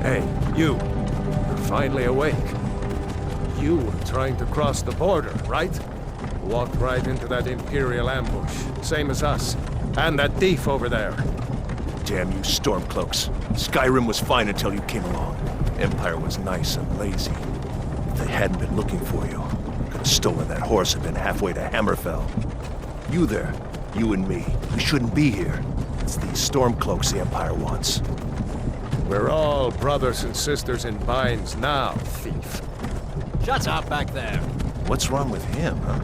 Hey, you. You're finally awake. You were trying to cross the border, right? Walked right into that imperial ambush, same as us. And that thief over there. Damn you Stormcloaks. Skyrim was fine until you came along. Empire was nice and lazy. If they hadn't been looking for you, could have stolen that horse and been halfway to Hammerfell. You there, you and me, we shouldn't be here. It's these Stormcloaks the Empire wants. We're all brothers and sisters in binds now, thief. Shut up back there. What's wrong with him, huh?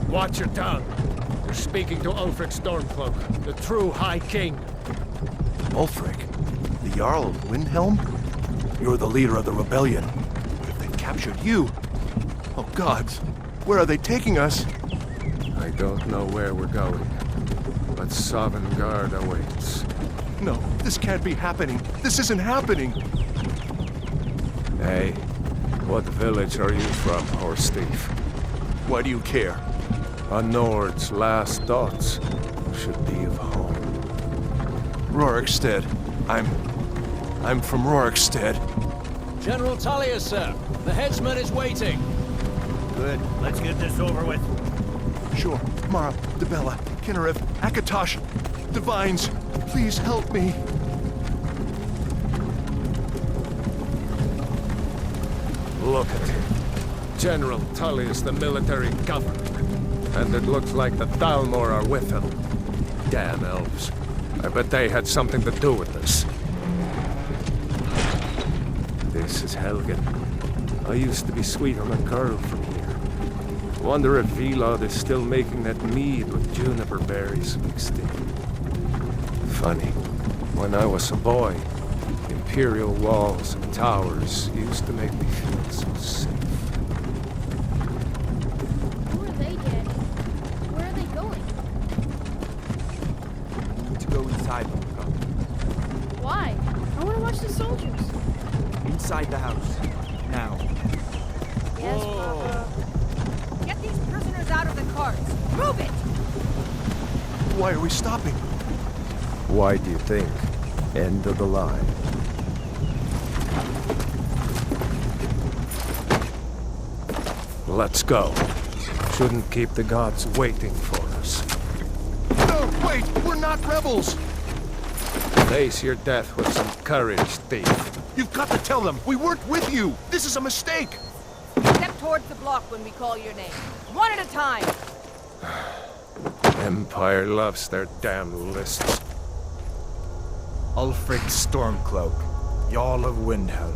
Watch your tongue. You're speaking to Ulfric Stormcloak, the true High King. Ulfric? The Jarl of Windhelm? You're the leader of the rebellion. What if they've captured you? Oh gods, where are they taking us? I don't know where we're going, but Sovngarde awaits. No, this can't be happening. This isn't happening. Hey, what village are you from, horse thief? Why do you care? A Nord's last thoughts should be of home. Rorikstead. I'm from Rorikstead. General Tullius, sir. The headsman is waiting. Good. Let's get this over with. Sure. Mara, Debella, Kinnarev, Akatosh, Divines, please help me. Look at him. General Tullius, the military governor. And it looks like the Thalmor are with him. Damn elves. I bet they had something to do with this. This is Helgen. I used to be sweet on a girl from here. Wonder if Vilod is still making that mead with juniper berries mixed in. Funny. When I was a boy, imperial walls and towers used to make me feel so safe. Who are they, Daddy? Where are they going? To go inside, Papa. Why? I want to watch the soldiers. Inside the house. Now. Yes, Papa. Get these prisoners out of the carts. Move it! Why are we stopping? Why do you think? End of the line. Let's go. Shouldn't keep the gods waiting for us. No, wait! We're not rebels! Face your death with some courage, thief. You've got to tell them! We weren't with you! This is a mistake! Step towards the block when we call your name. One at a time. Empire loves their damn lists. Ulfric Stormcloak, Jarl of Windhelm.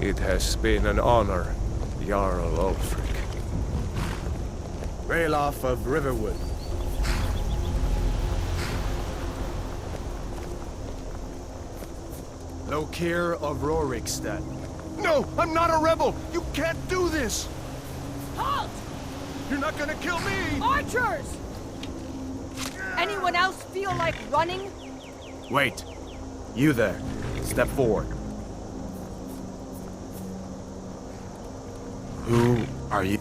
It has been an honor, Jarl Ulfric. Ralof of Riverwood. Lokir of Rorikstead. No! I'm not a rebel! You can't do this! Halt! You're not gonna kill me! Archers! Anyone else feel like running? Wait. You there. Step forward. Who are you?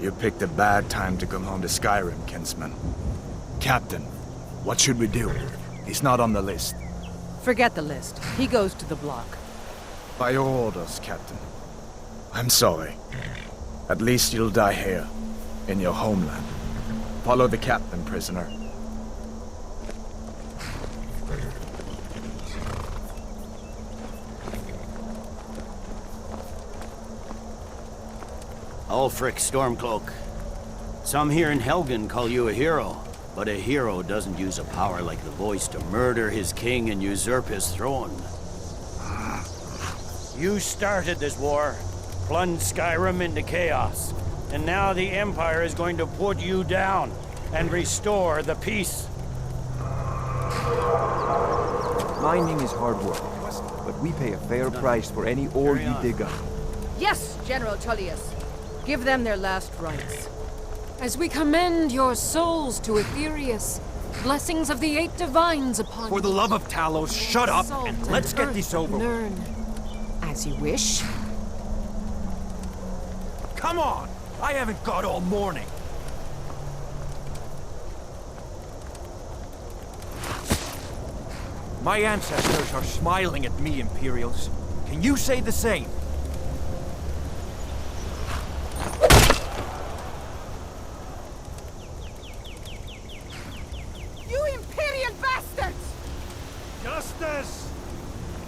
You picked a bad time to come home to Skyrim, kinsman. Captain, what should we do? He's not on the list. Forget the list. He goes to the block. By your orders, Captain. I'm sorry. At least you'll die here, in your homeland. Follow the captain, prisoner. Ulfric Stormcloak. Some here in Helgen call you a hero, but a hero doesn't use a power like the voice to murder his king and usurp his throne. You started this war, plunged Skyrim into chaos, and now the Empire is going to put you down and restore the peace. Mining is hard work, but we pay a fair price for any ore you dig up. Yes, General Tullius. Give them their last rites. As we commend your souls to Aetherius, blessings of the eight divines upon you. For the love of Talos, shut up and let's get this over with. Learn as you wish. Come on! I haven't got all morning. My ancestors are smiling at me, Imperials. Can you say the same? You Imperial bastards! Justice!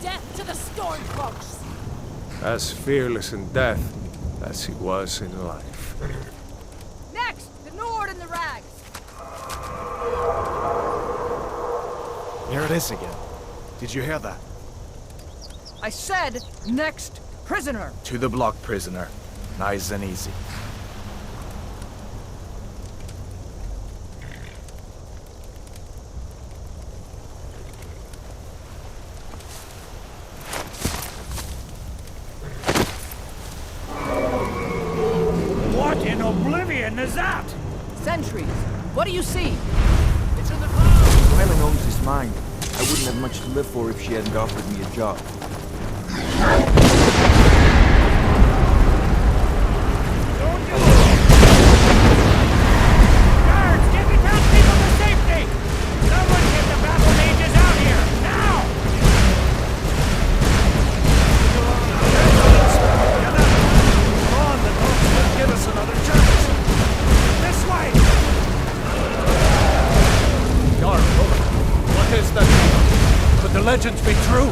Death to the Stormcloaks! As fearless in death as he was in life. Next, the Nord and the Rags. Here it is again. Did you hear that? I said, next prisoner. To the block, prisoner. Nice and easy. What in oblivion is that? Sentries, what do you see? It's in the clouds! Myling owns this mine. I wouldn't have much to live for if she hadn't offered me a job. Guards, get me townspeople to safety! Someone get the battle mages out here, now! Come on, the dogs will give us another chance. This way! Jarl, what is that? Could the legends be true?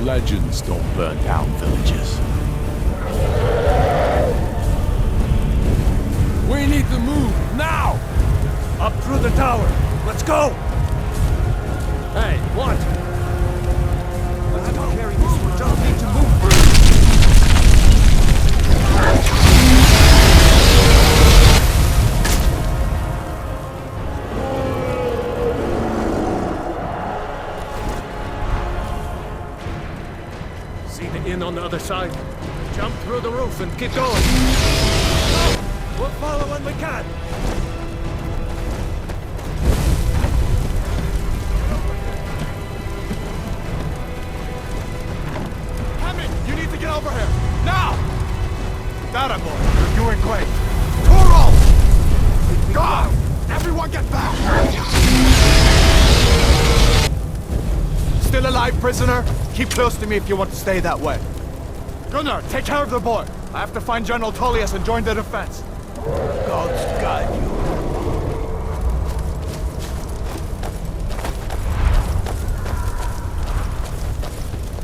Legends don't burn down villages. We need to move, now! Up through the tower. Let's go! Hey, what? Let's go. Carry this one. Don't need to move. See the inn on the other side? Jump through the roof and keep going. We'll follow when we can. Hammond, you need to get over here! Now! That boy, you're doing great. Toro! Go! Everyone get back! Still alive, prisoner? Keep close to me if you want to stay that way. Gunnar, take care of the boy. I have to find General Tullius and join the defense. Gods guide you.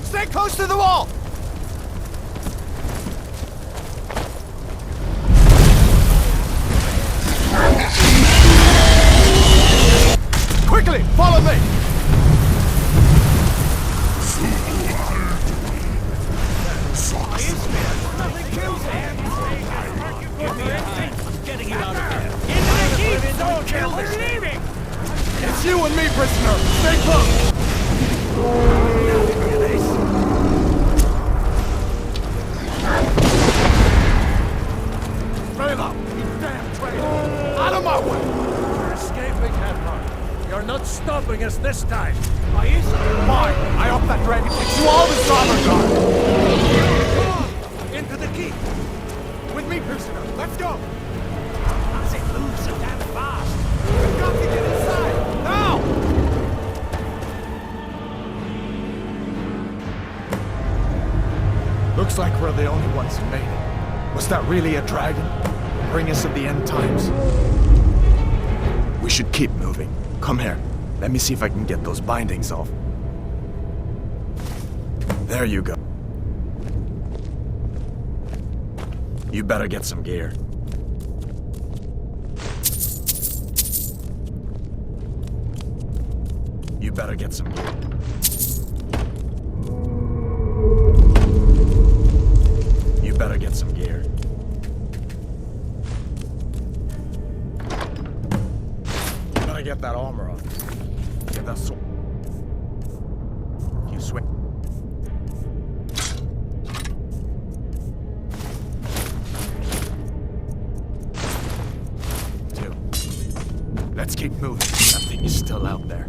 Stay close to the wall! Quickly, follow me! Getting you out of there. Into the keep, soldier! We're leaving! It's you and me, prisoner! Stay close! Trailer! You damn trailer! Out of my way! We're escaping, Admiral. You're not stopping us this time. Fine! I hope that dragon takes you all to starboard guard! Come on! Into the keep! With me, prisoner! Let's go! As it moves so damn fast. We've got to get inside! Now! Looks like we're the only ones who made it. Was that really a dragon? Bring us of the end times. We should keep moving. Come here. Let me see if I can get those bindings off. There you go. You better get some gear. You better get some gear. You better get some gear. You better get that armor on. Get that sword. You swing. Let's keep moving. That thing is still out there.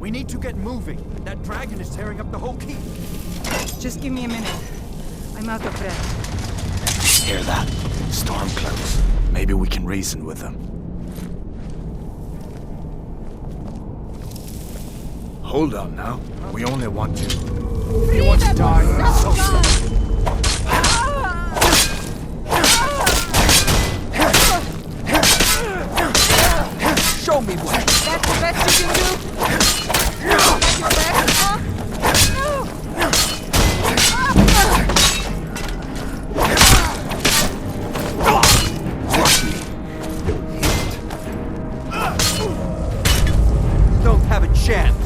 We need to get moving. That dragon is tearing up the whole keep. Just give me a minute. I'm out of breath. Hear that? Stormcloaks. Maybe we can reason with them. Hold on now. We only want you. You want to die? So Show me what. That's the best you can do? That's your best, huh? Don't have a chance.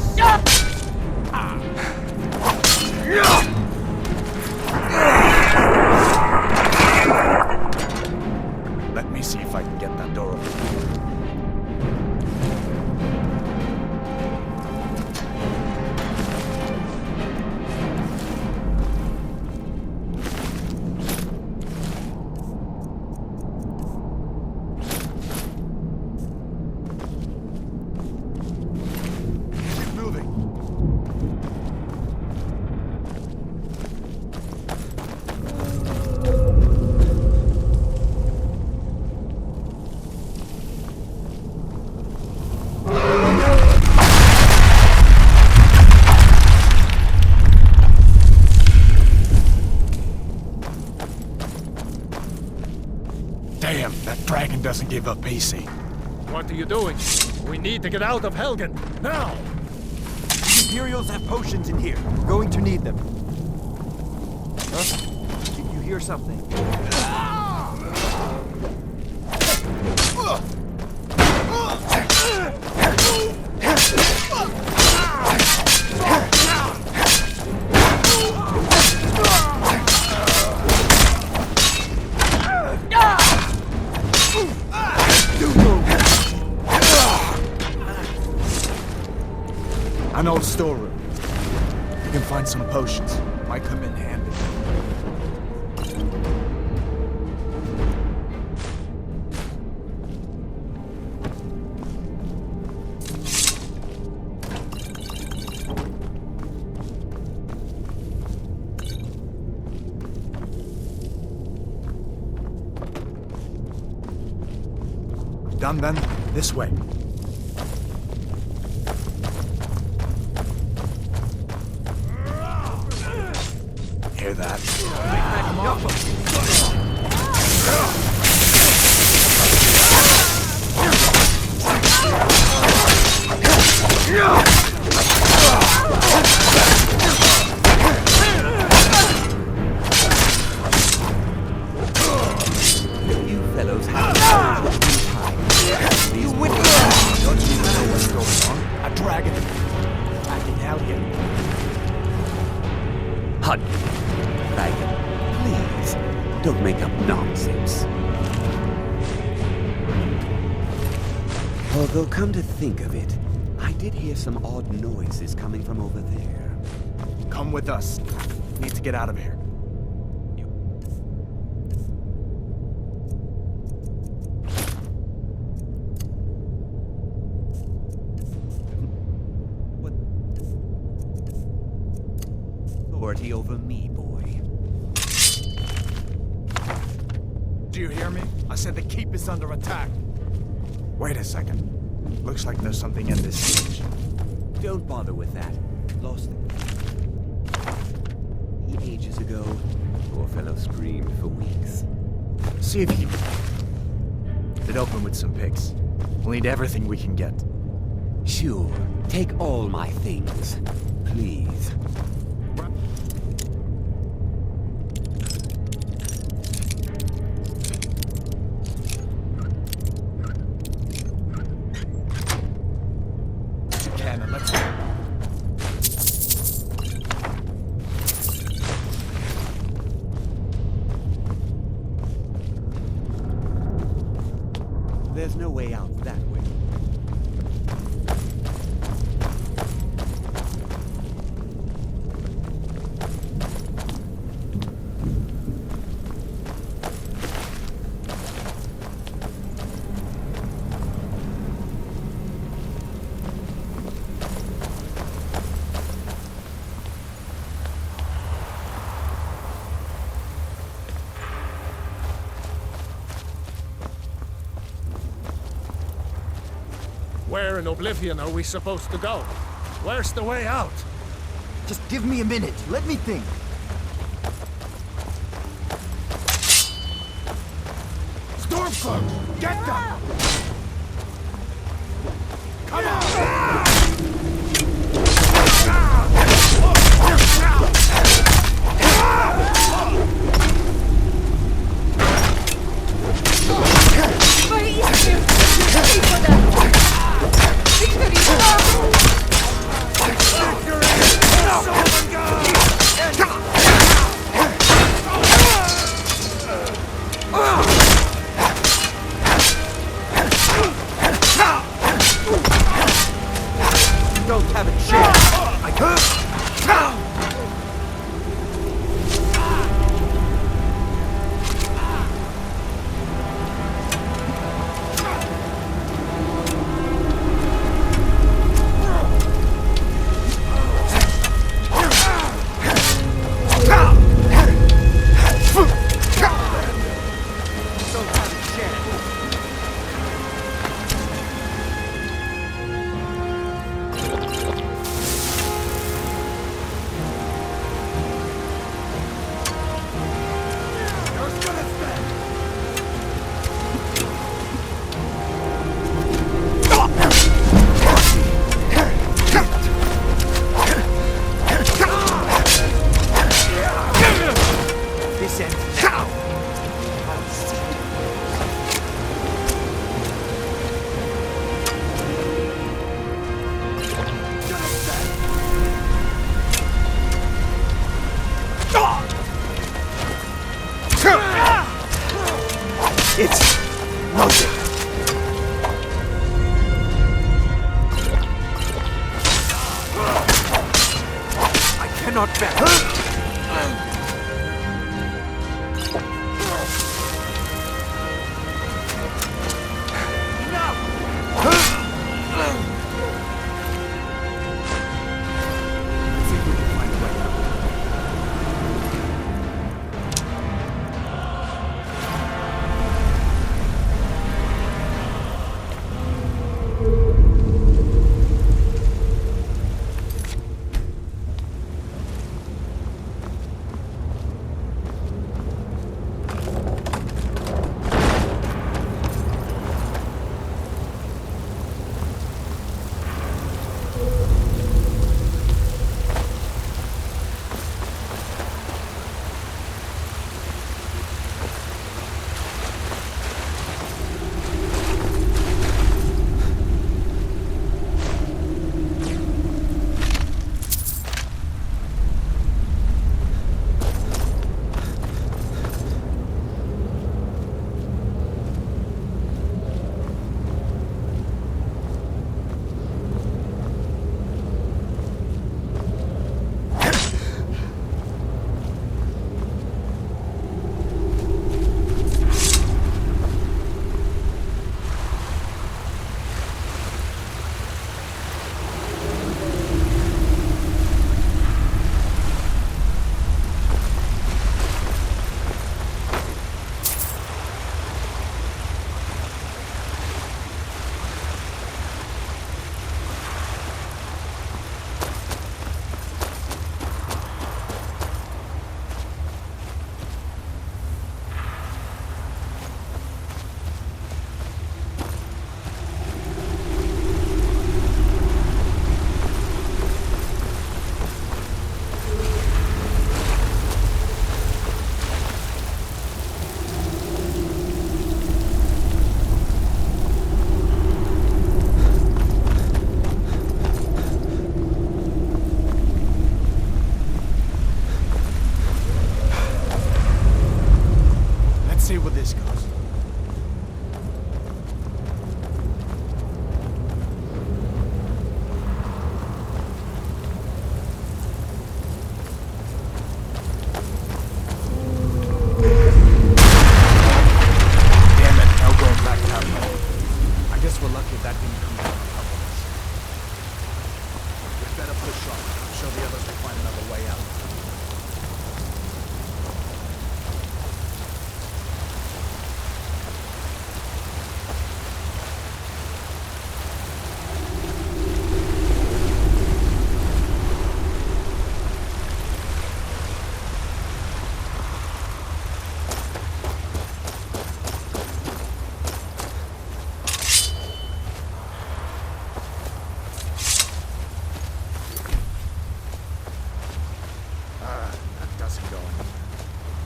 let me see if I can get that door open. Damn, that dragon doesn't give up easy. What are you doing? We need to get out of Helgen, now! The Imperials have potions in here. We're going to need them. Huh? Did you hear something? An old storeroom. You can find some potions. Might come in handy. Done then? This way. Hear that? You fellows have time. You witness. Don't you know what's going on? A dragon. Attacking Helgen. Hud. Dragon, please, don't make up nonsense. Although, come to think of it, I did hear some odd noises coming from over there. Come with us. Need to get out of here. authority over me, boy. Do you hear me? I said the keep is under attack. Wait a second. Looks like there's something in this siege. Don't bother with that. Lost it. Ages ago, poor fellow screamed for weeks. See if you can it open with some picks. We'll need everything we can get. Sure. Take all my things, please. Cannon, let's go. There's no way out that way. Where in Oblivion are we supposed to go? Where's the way out? Just give me a minute. Let me think. Stormcloak! Get them! Come on! Don't have a chance. It's nothing. I cannot back.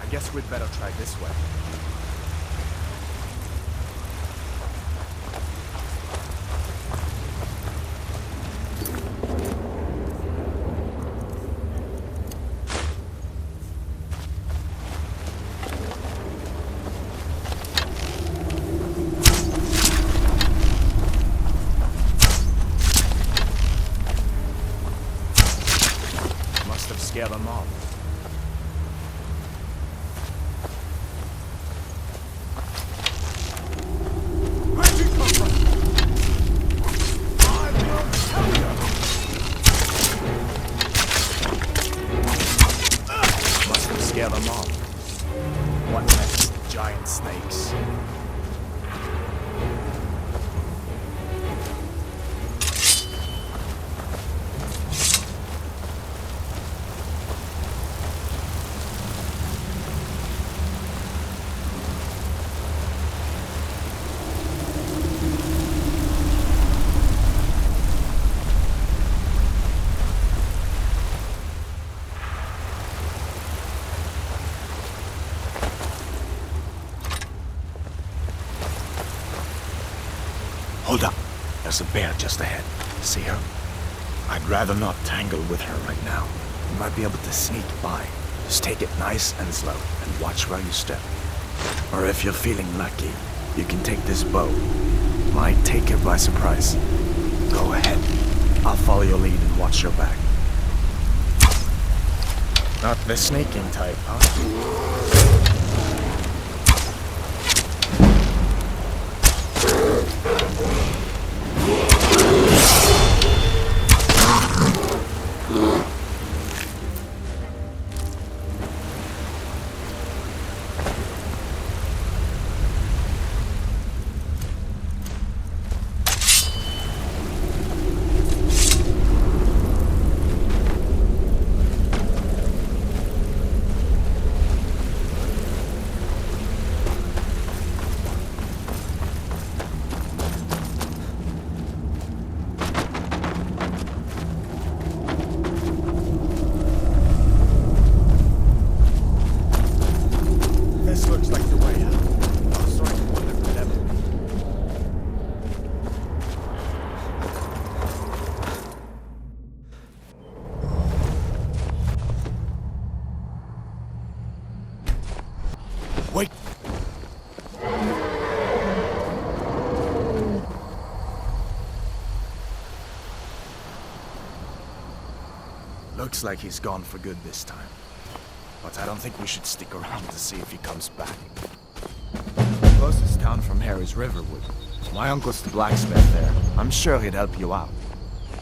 I guess we'd better try this way. Must have scared them off. Scare them off. What next? Giant snakes. Hold up. There's a bear just ahead. See her? I'd rather not tangle with her right now. You might be able to sneak by. Just take it nice and slow, and watch where you step. Or if you're feeling lucky, you can take this bow. Might take her by surprise. Go ahead. I'll follow your lead and watch your back. Not the sneaking type, huh? Looks like the way out. Oh, sorry, wonder if that Wait! Looks like he's gone for good this time. But I don't think we should stick around to see if he comes back. The closest town from here is Riverwood. My uncle's the blacksmith there. I'm sure he'd help you out.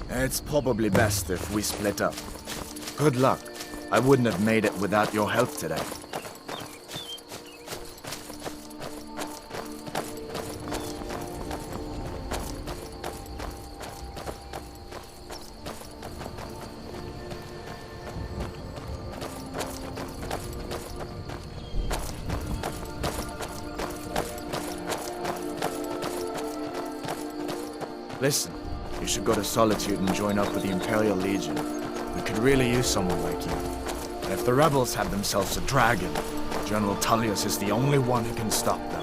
It's probably best if we split up. Good luck. I wouldn't have made it without your help today. Listen, you should go to Solitude and join up with the Imperial Legion. We could really use someone like you. And if the rebels have themselves a dragon, General Tullius is the only one who can stop them.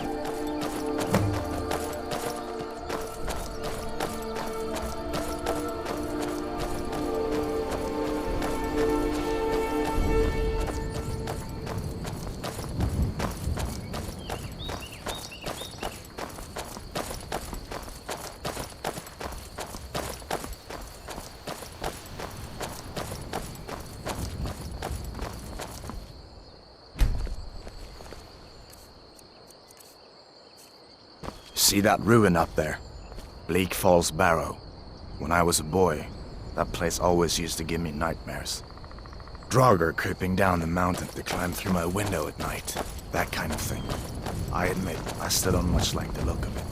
See that ruin up there? Bleak Falls Barrow. When I was a boy, that place always used to give me nightmares. Draugr creeping down the mountain to climb through my window at night. That kind of thing. I admit, I still don't much like the look of it.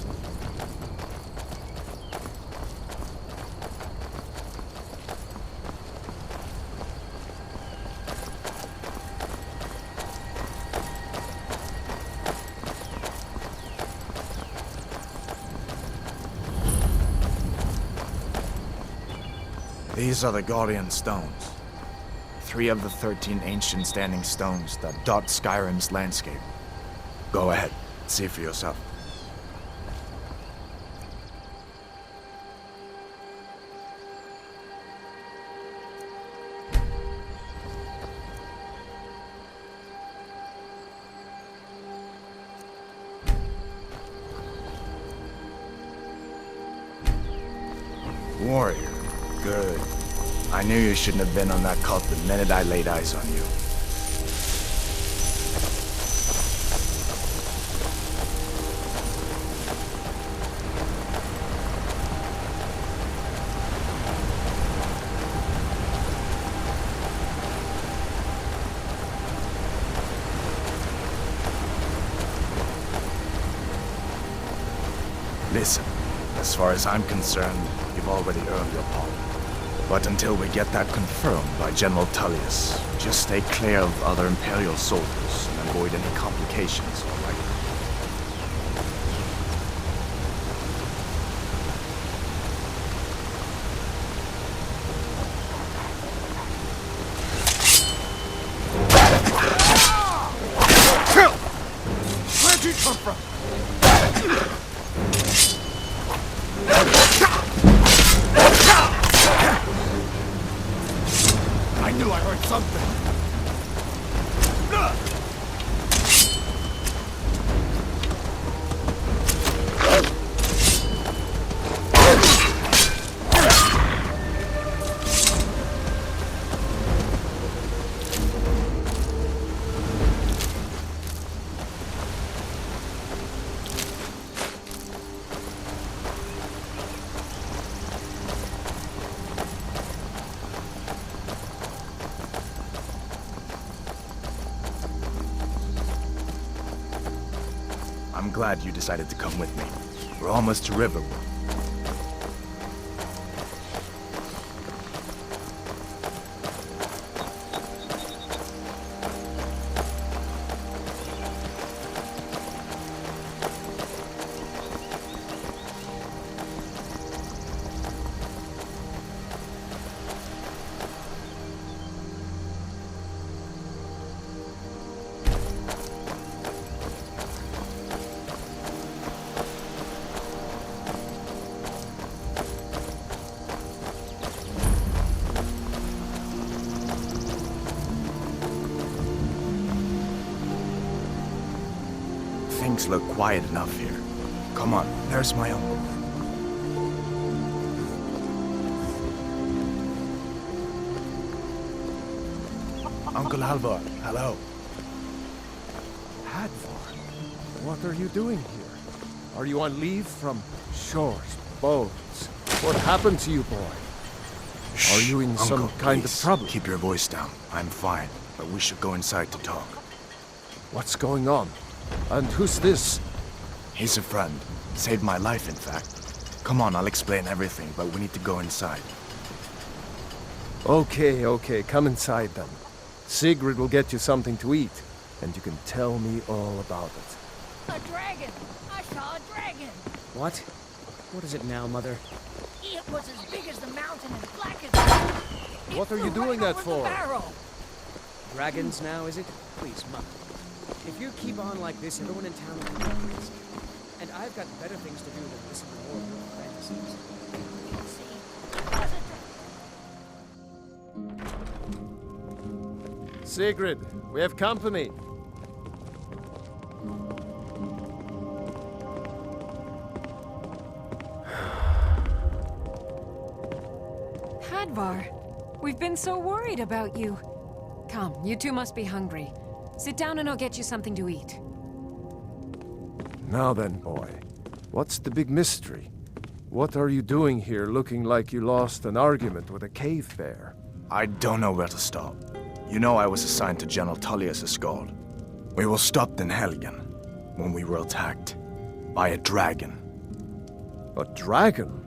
These are the Guardian Stones. 3 of the 13 ancient standing stones that dot Skyrim's landscape. Go ahead, see for yourself. Warrior. Good. I knew you shouldn't have been on that cult the minute I laid eyes on you. Listen, as far as I'm concerned, you've already earned your pardon. But until we get that confirmed by General Tullius, just stay clear of other Imperial soldiers and avoid any complications, all right? Where'd you come from? I knew I heard something. I'm glad you decided to come with me. We're almost to Riverwood. Things look quiet enough here. Come on, there's my uncle. Uncle Halvor, hello. Hadvar, what are you doing here? Are you on leave from shores, boats? What happened to you, boy? Are you in some Uncle, kind of please, trouble? Keep your voice down. I'm fine, but we should go inside to talk. What's going on? And who's this? He's a friend. Saved my life, in fact. Come on, I'll explain everything, but we need to go inside. Okay, come inside then. Sigrid will get you something to eat, and you can tell me all about it. A dragon! I saw a dragon! What? What is it now, Mother? It was as big as the mountain and black as night. What are you doing that for? Dragons now, is it? Please, Mother. If you keep on like this, everyone in town will go crazy. And I've got better things to do than listen to more of your fantasies. Sigrid, we have company. Hadvar, we've been so worried about you. Come, you two must be hungry. Sit down and I'll get you something to eat. Now then, boy, what's the big mystery? What are you doing here looking like you lost an argument with a cave bear? I don't know where to start. You know I was assigned to General Tullius' guard. We were stopped in Helgen when we were attacked by a dragon. A dragon?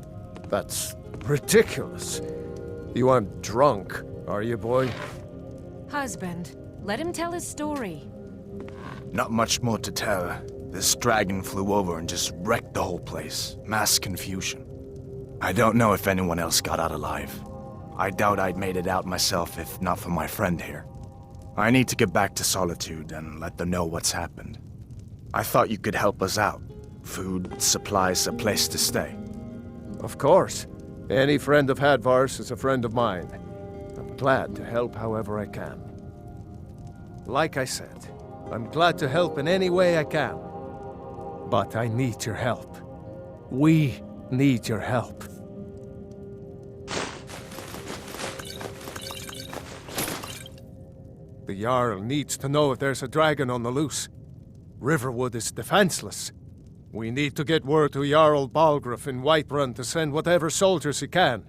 That's ridiculous. You aren't drunk, are you, boy? Husband, let him tell his story. Not much more to tell. This dragon flew over and just wrecked the whole place. Mass confusion. I don't know if anyone else got out alive. I doubt I'd made it out myself if not for my friend here. I need to get back to Solitude and let them know what's happened. I thought you could help us out. Food, supplies, a place to stay. Of course. Any friend of Hadvar's is a friend of mine. I'm glad to help however I can. Like I said, I'm glad to help in any way I can. But I need your help. We need your help. The Jarl needs to know if there's a dragon on the loose. Riverwood is defenseless. We need to get word to Jarl Balgruuf in Whiterun to send whatever soldiers he can.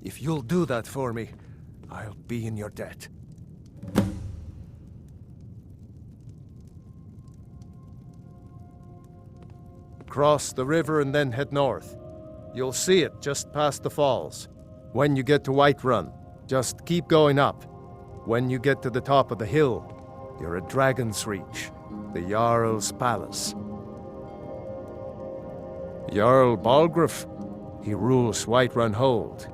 If you'll do that for me, I'll be in your debt. Cross the river and then head north. You'll see it just past the falls. When you get to Whiterun, just keep going up. When you get to the top of the hill, you're at Dragon's Reach, the Jarl's palace. Jarl Balgruuf, he rules Whiterun Hold.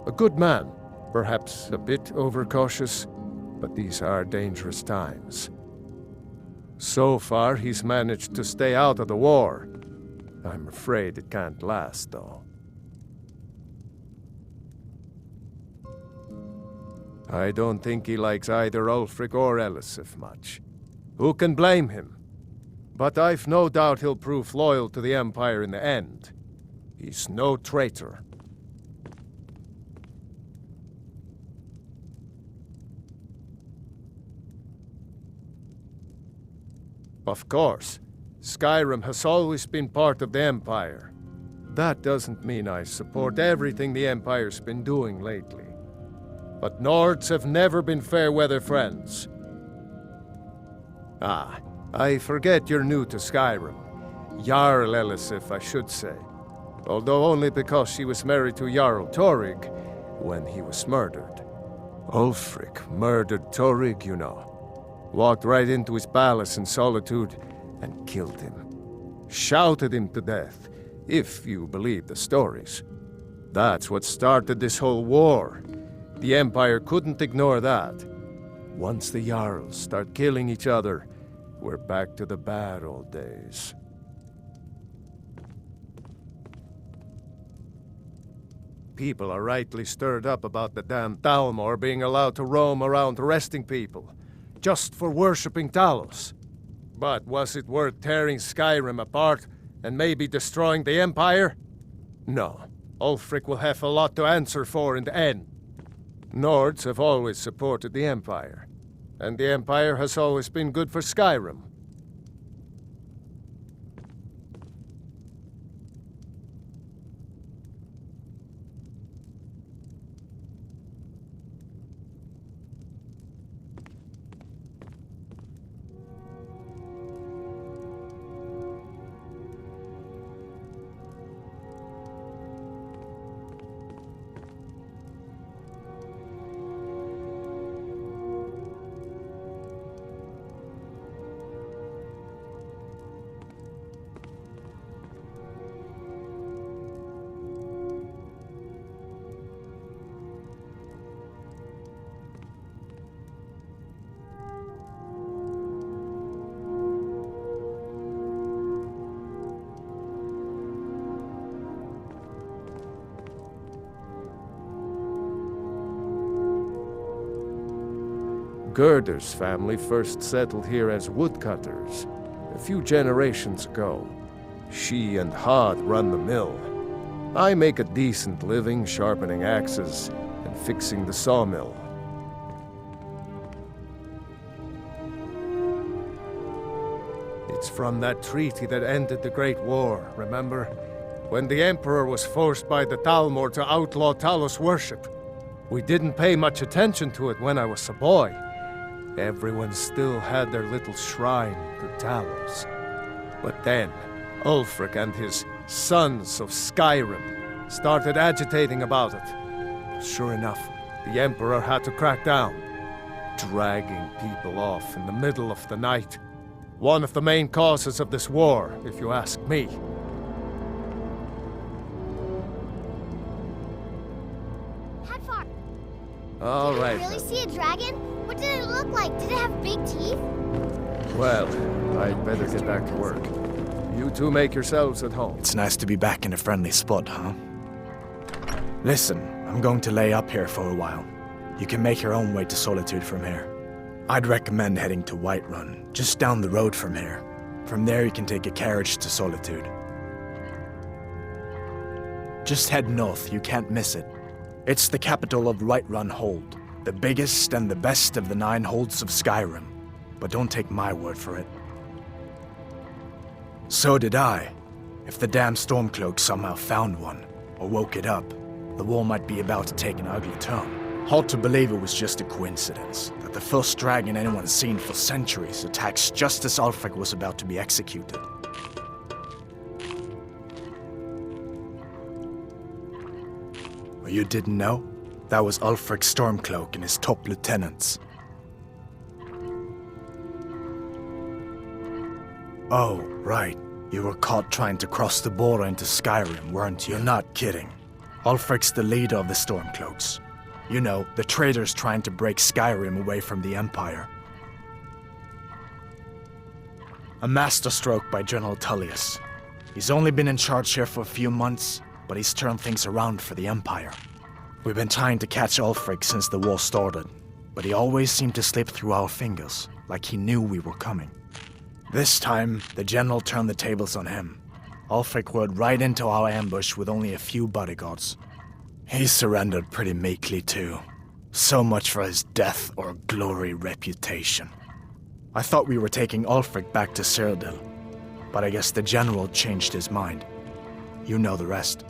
A good man, perhaps a bit overcautious, but these are dangerous times. So far, he's managed to stay out of the war. I'm afraid it can't last, though. I don't think he likes either Ulfric or Elisif much. Who can blame him? But I've no doubt he'll prove loyal to the Empire in the end. He's no traitor. Of course, Skyrim has always been part of the Empire. That doesn't mean I support everything the Empire's been doing lately. But Nords have never been fair-weather friends. Ah, I forget you're new to Skyrim. Jarl Elisif, I should say. Although only because she was married to Jarl Torygg when he was murdered. Ulfric murdered Torygg, you know. Walked right into his palace in Solitude and killed him. Shouted him to death, if you believe the stories. That's what started this whole war. The Empire couldn't ignore that. Once the Jarls start killing each other, we're back to the bad old days. People are rightly stirred up about the damn Thalmor being allowed to roam around arresting people, just for worshipping Talos. But was it worth tearing Skyrim apart and maybe destroying the Empire? No. Ulfric will have a lot to answer for in the end. Nords have always supported the Empire, and the Empire has always been good for Skyrim. Gerder's family first settled here as woodcutters a few generations ago. She and Hod run the mill. I make a decent living sharpening axes and fixing the sawmill. It's from that treaty that ended the Great War, remember? When the Emperor was forced by the Thalmor to outlaw Talos worship. We didn't pay much attention to it when I was a boy. Everyone still had their little shrine to Talos. But then, Ulfric and his sons of Skyrim started agitating about it. Sure enough, the Emperor had to crack down, dragging people off in the middle of the night. One of the main causes of this war, if you ask me. Hadvar, All right. Did you really then. see a dragon? What did it look like? Did it have big teeth? Well, I'd better get back to work. You two make yourselves at home. It's nice to be back in a friendly spot, huh? Listen, I'm going to lay up here for a while. You can make your own way to Solitude from here. I'd recommend heading to Whiterun, just down the road from here. From there you can take a carriage to Solitude. Just head north, you can't miss it. It's the capital of Whiterun Hold, the biggest and the best of the 9 holds of Skyrim. But don't take my word for it. So did I. If the damn Stormcloak somehow found one, or woke it up, the war might be about to take an ugly turn. Hard to believe it was just a coincidence, that the first dragon anyone's seen for centuries attacks just as Ulfric was about to be executed. Or you didn't know? That was Ulfric's Stormcloak and his top lieutenants. Oh, right. You were caught trying to cross the border into Skyrim, weren't you? You're not kidding. Ulfric's the leader of the Stormcloaks. You know, the traitors trying to break Skyrim away from the Empire. A masterstroke by General Tullius. He's only been in charge here for a few months, but he's turned things around for the Empire. We've been trying to catch Ulfric since the war started, but he always seemed to slip through our fingers, like he knew we were coming. This time, the general turned the tables on him. Ulfric rode right into our ambush with only a few bodyguards. He surrendered pretty meekly too. So much for his death or glory reputation. I thought we were taking Ulfric back to Cyrodiil, but I guess the general changed his mind. You know the rest.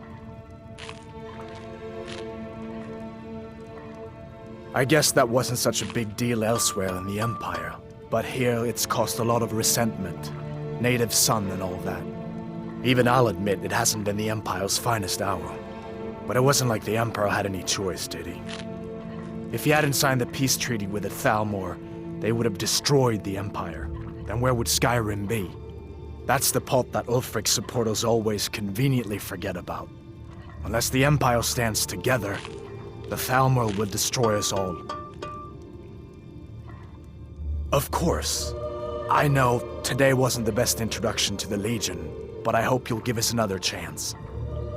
I guess that wasn't such a big deal elsewhere in the Empire. But here, it's caused a lot of resentment. Native son and all that. Even I'll admit it hasn't been the Empire's finest hour. But it wasn't like the Emperor had any choice, did he? If he hadn't signed the peace treaty with the Thalmor, they would have destroyed the Empire. Then where would Skyrim be? That's the part that Ulfric's supporters always conveniently forget about. Unless the Empire stands together, the Thalmor will destroy us all. Of course. I know today wasn't the best introduction to the Legion, but I hope you'll give us another chance.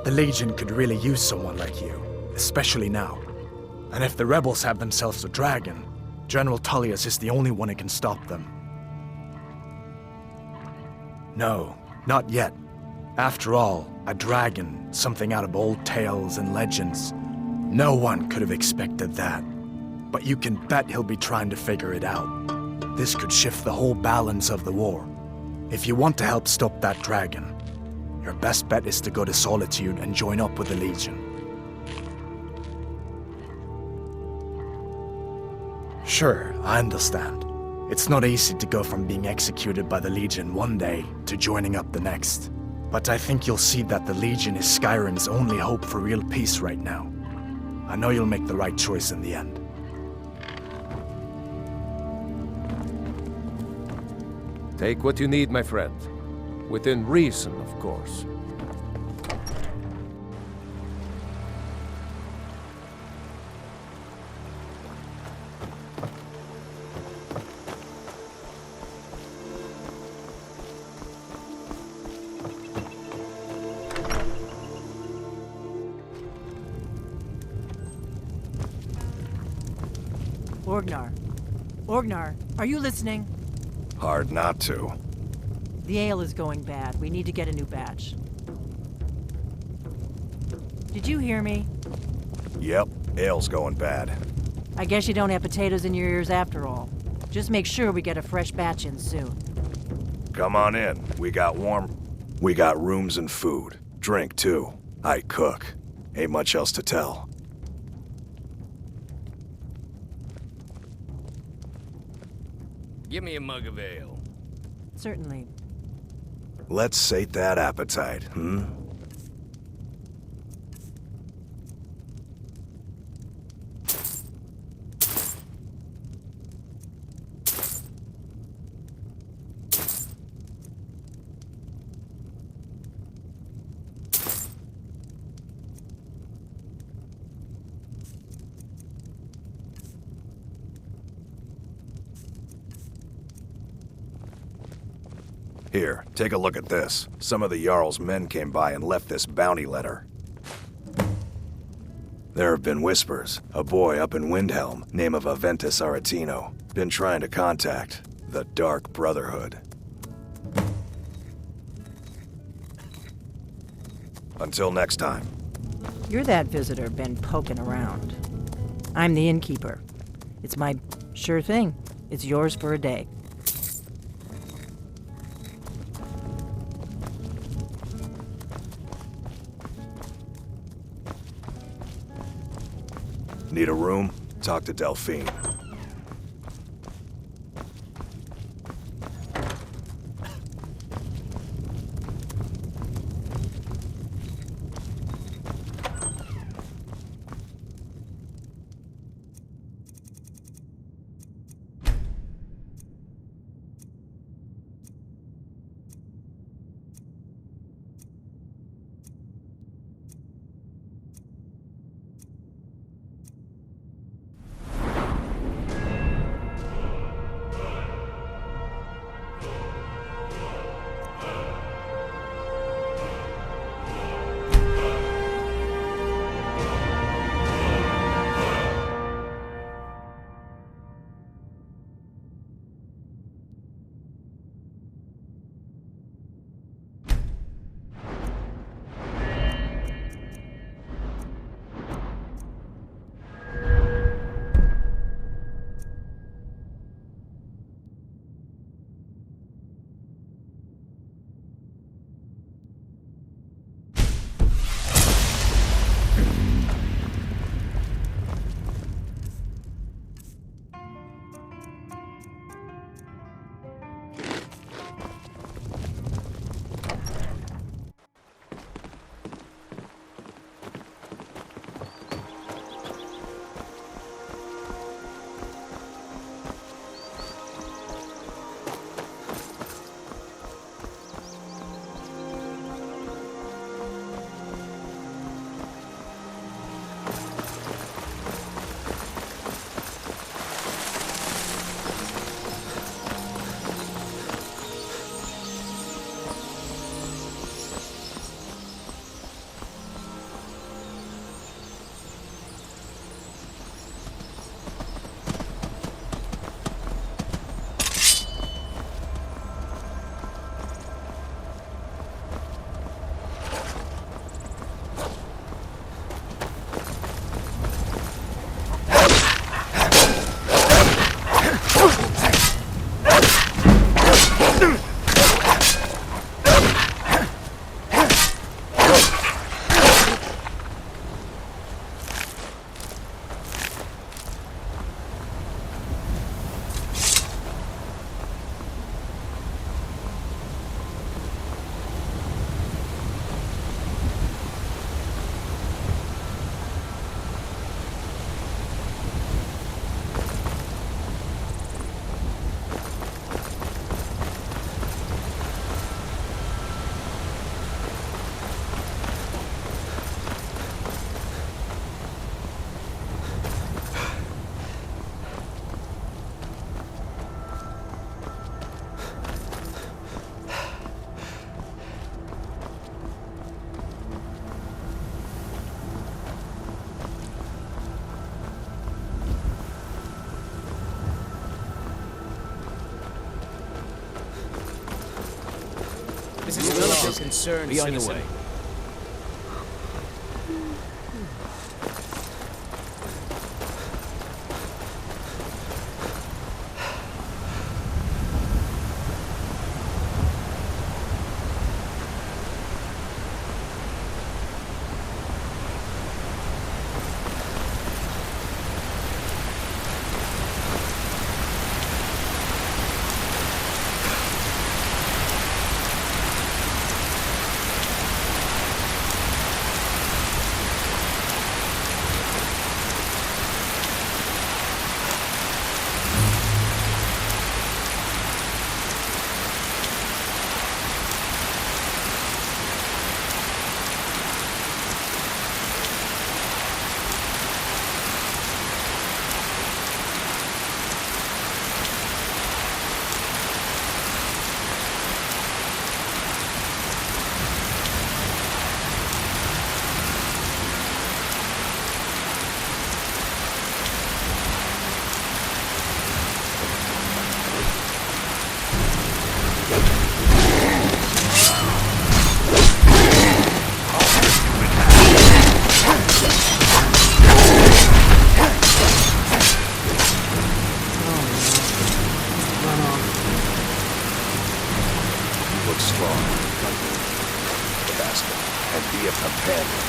The Legion could really use someone like you, especially now. And if the rebels have themselves a dragon, General Tullius is the only one who can stop them. No, not yet. After all, a dragon, something out of old tales and legends. No one could have expected that. But you can bet he'll be trying to figure it out. This could shift the whole balance of the war. If you want to help stop that dragon, your best bet is to go to Solitude and join up with the Legion. Sure, I understand. It's not easy to go from being executed by the Legion one day to joining up the next. But I think you'll see that the Legion is Skyrim's only hope for real peace right now. I know you'll make the right choice in the end. Take what you need, my friend. Within reason, of course. Orgnar, are you listening? Hard not to. The ale is going bad. We need to get a new batch. Did you hear me? Yep, ale's going bad. I guess you don't have potatoes in your ears after all. Just make sure we get a fresh batch in soon. Come on in. We got rooms and food. Drink, too. I cook. Ain't much else to tell. Give me a mug of ale. Certainly. Let's sate that appetite, hmm? Here, take a look at this. Some of the Jarl's men came by and left this bounty letter. There have been whispers. A boy up in Windhelm, name of Aventus Aretino, been trying to contact the Dark Brotherhood. Until next time. You're that visitor been poking around. I'm the innkeeper. It's my sure thing. It's yours for a day. Need a room? Talk to Delphine. This is none of your concern, Be on your citizen. way. strong. Tabasco, and be a companion.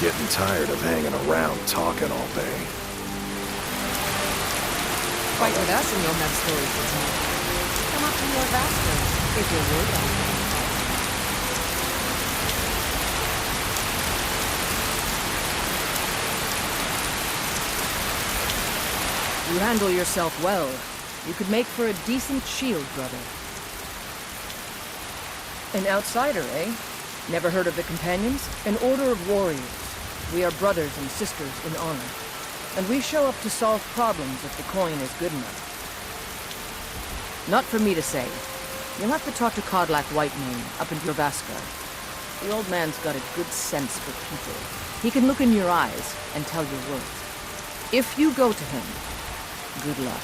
Getting tired of hanging around talking all day. Fight with us and you'll have stories to tell. Come up to your Vasco, if you're worried about it. You handle yourself well. You could make for a decent shield, brother. An outsider, eh? Never heard of the Companions? An order of warriors. We are brothers and sisters in honor. And we show up to solve problems if the coin is good enough. Not for me to say. You'll have to talk to Codlac Whitemane up in Ravasca. The old man's got a good sense for people. He can look in your eyes and tell your worth. If you go to him, good luck.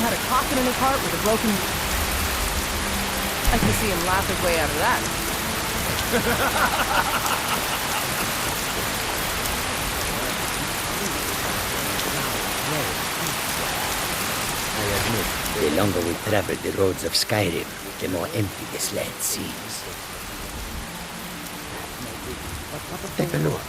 Had a coffin in his heart with a broken... I can see him laugh his way out of that. I admit, the longer we travel the roads of Skyrim, the more empty this land seems. Take a look.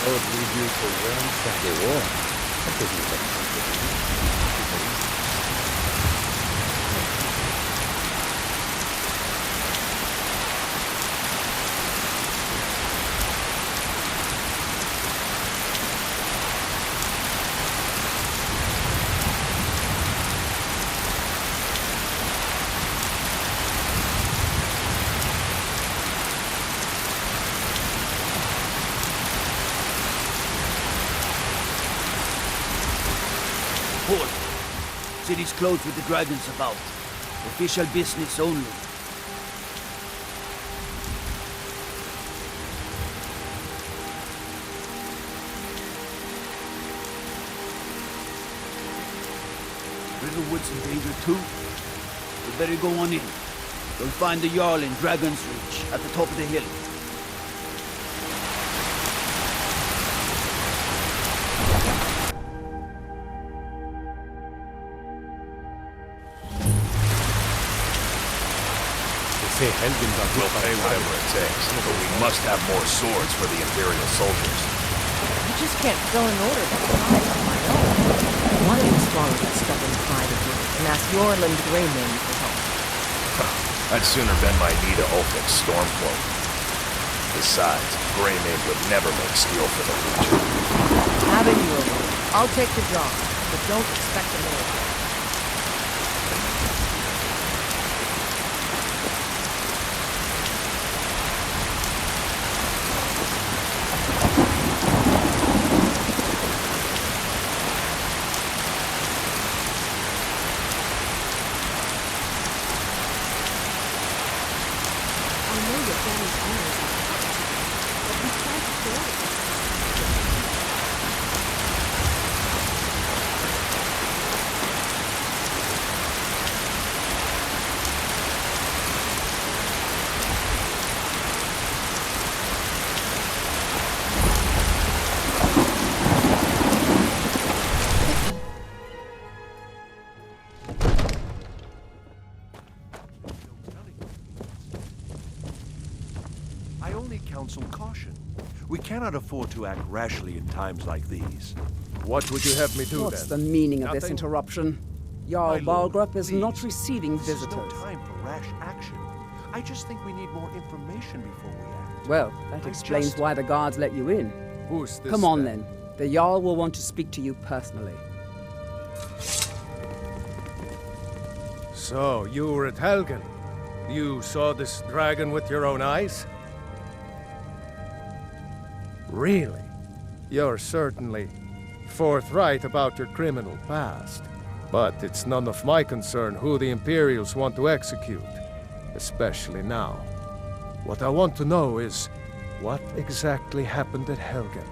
Would leave you to ransack the war. That isn't very simple. Port. City's closed with the dragons about. Official business only. Riverwood's in danger too. We better go on in. You'll find the Jarl in Dragon's Reach, at the top of the hill. They say Helgen got We'll pay whatever it takes, but we must have more swords for the Imperial soldiers. I just can't fill an order that size on my own. Why don't you swallow that stubborn pride of yours and ask Yorland Greymane for help? I'd sooner bend my knee to Ulfric's Stormcloak. Besides, Greymane would never make steel for the Legion. Have it your way. I'll take the job, but don't expect a miracle. I only counsel caution. We cannot afford to act rashly in times like these. What would you have me do What's then? the meaning of this Nothing? interruption? Jarl My lord, Balgrup is not please. receiving This is visitors. no time for rash action. I just think we need more information before we act. Well, that I explains just- why the guards let you in. Who's this Come on then. The Jarl will want to speak to you personally. So, you were at Helgen. You saw this dragon with your own eyes? Really? You're certainly forthright about your criminal past. But it's none of my concern who the Imperials want to execute, especially now. What I want to know is, what exactly happened at Helgen?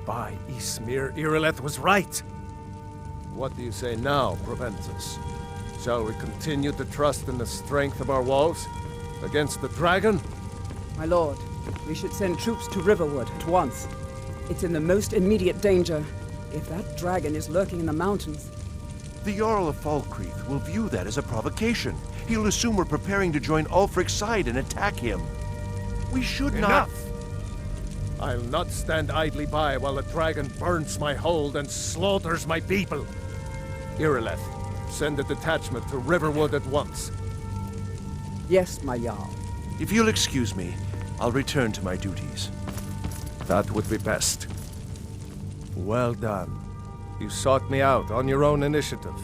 By Ysmir, Irileth was right! What do you say now, Proventus? Shall we continue to trust in the strength of our walls against the dragon? My lord, we should send troops to Riverwood at once. It's in the most immediate danger. If that dragon is lurking in the mountains... The Jarl of Falkreath will view that as a provocation. He'll assume we're preparing to join Ulfric's side and attack him. We should not... Enough! I'll not stand idly by while the dragon burns my hold and slaughters my people. Irileth, send a detachment to Riverwood at once. Yes, my Jarl. If you'll excuse me, I'll return to my duties. That would be best. Well done. You sought me out on your own initiative.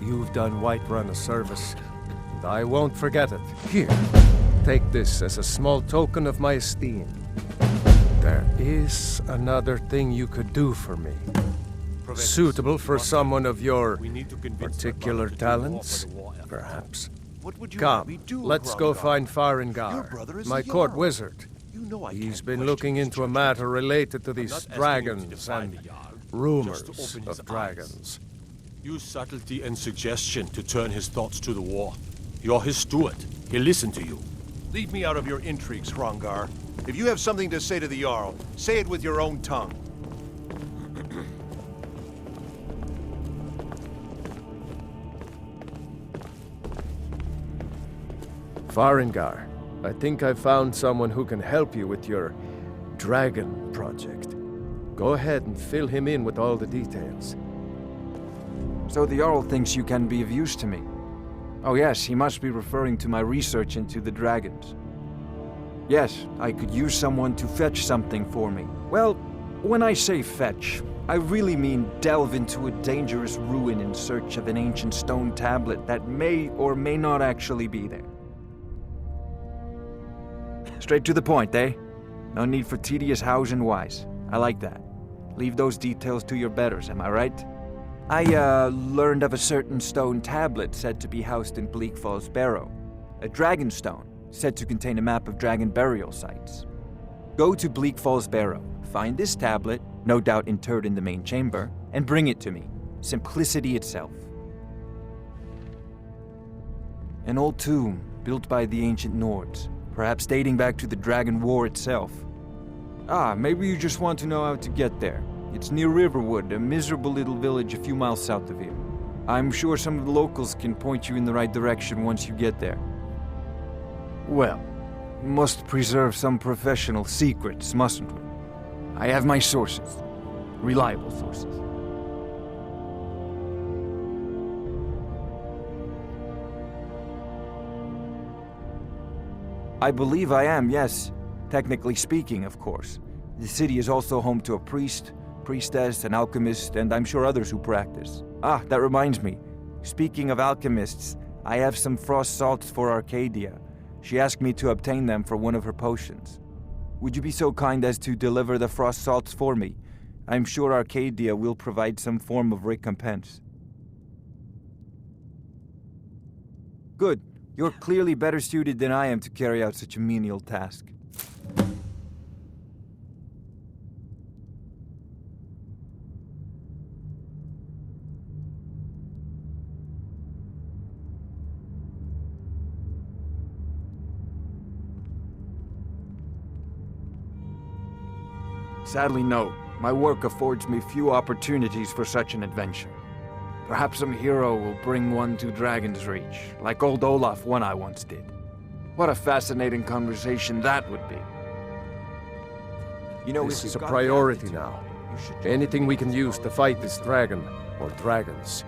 You've done Whiterun a service, and I won't forget it. Here, take this as a small token of my esteem. There is another thing you could do for me. Suitable for someone of your particular talents, perhaps. What would you Come, let's go find Farengar, my court wizard. I He's been looking into a matter related to these dragons and rumors of dragons. Use subtlety and suggestion to turn his thoughts to the war. You're his steward. He'll listen to you. Leave me out of your intrigues, Hrongar. If you have something to say to the Jarl, say it with your own tongue. Farengar, I think I found someone who can help you with your dragon project. Go ahead and fill him in with all the details. So the Jarl thinks you can be of use to me. Oh yes, he must be referring to my research into the dragons. Yes, I could use someone to fetch something for me. Well, when I say fetch, I really mean delve into a dangerous ruin in search of an ancient stone tablet that may or may not actually be there. Straight to the point, eh? No need for tedious hows and whys. I like that. Leave those details to your betters, am I right? I, learned of a certain stone tablet said to be housed in Bleak Falls Barrow. A dragon stone, said to contain a map of dragon burial sites. Go to Bleak Falls Barrow, find this tablet, no doubt interred in the main chamber, and bring it to me. Simplicity itself. An old tomb, built by the ancient Nords, perhaps dating back to the Dragon War itself. Ah, maybe you just want to know how to get there. It's near Riverwood, a miserable little village a few miles south of here. I'm sure some of the locals can point you in the right direction once you get there. Well, we must preserve some professional secrets, mustn't we? I have my sources. Reliable sources. I believe I am, yes. Technically speaking, of course. The city is also home to a priest, priestess, an alchemist, and I'm sure others who practice. Ah, that reminds me. Speaking of alchemists, I have some frost salts for Arcadia. She asked me to obtain them for one of her potions. Would you be so kind as to deliver the frost salts for me? I'm sure Arcadia will provide some form of recompense. Good. You're clearly better suited than I am to carry out such a menial task. Sadly, no. My work affords me few opportunities for such an adventure. Perhaps some hero will bring one to Dragon's Reach, like old Olaf one I once did. What a fascinating conversation that would be. You know, this is a priority now. Anything we can use to fight this dragon, or dragons,